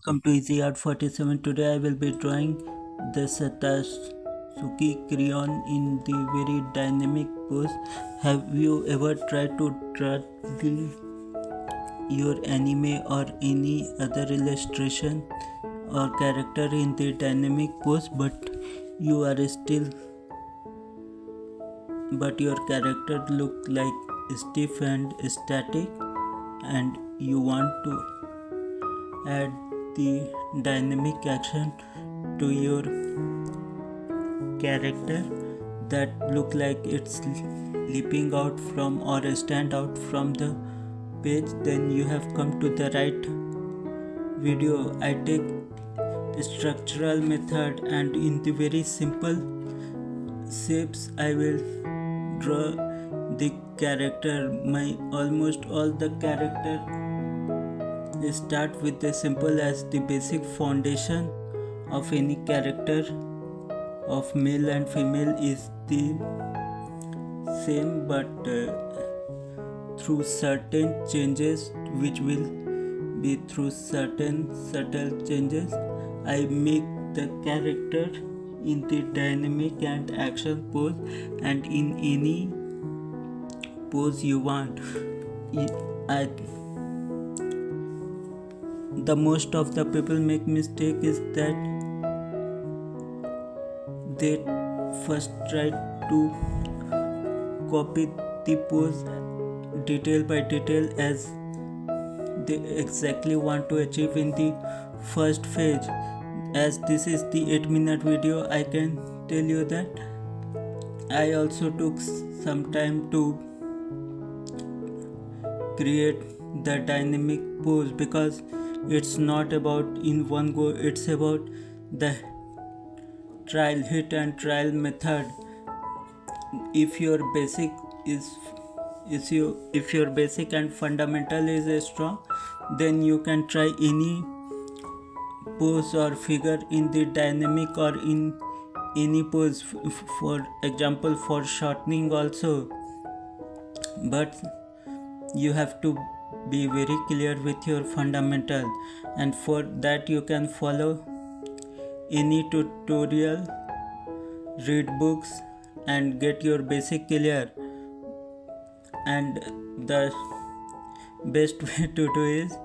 welcome to Easy Art 47. Today I will be drawing the Satsuki Kiryuin in the very dynamic pose. Have you ever tried to draw your anime or any other illustration or character in the dynamic pose, but you are still but your character look like stiff and static, and you want to add the dynamic action to your character that look like it's leaping out from or stand out from the page, then you have come to the right video. I take structural method, and in the very simple shapes I will draw the character. My almost all the character start with the simple as the basic foundation of any character of male and female is the same, but through certain changes, which will be through certain subtle changes, I make the character in the dynamic and action pose, and in any pose you want. The most of the people make mistake is that they first try to copy the pose detail by detail as they exactly want to achieve in the first phase. As this is the 8-minute video, I can tell you that I also took some time to create the dynamic pose, because it's not about in one go, it's about the trial hit and trial method. If your basic if your basic and fundamental is strong, then you can try any pose or figure in the dynamic or in any pose, for example for shortening also. But you have to be very clear with your fundamental, and for that you can follow any tutorial, read books, and get your basic clear. And the best way to do is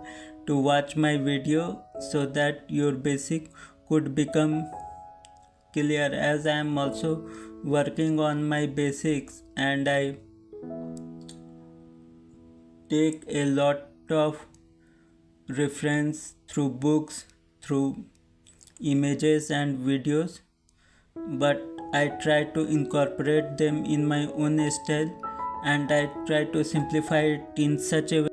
to watch my video so that your basic could become clear, as I am also working on my basics and I take a lot of reference through books, through images and videos, but I try to incorporate them in my own style, and I try to simplify it in such a way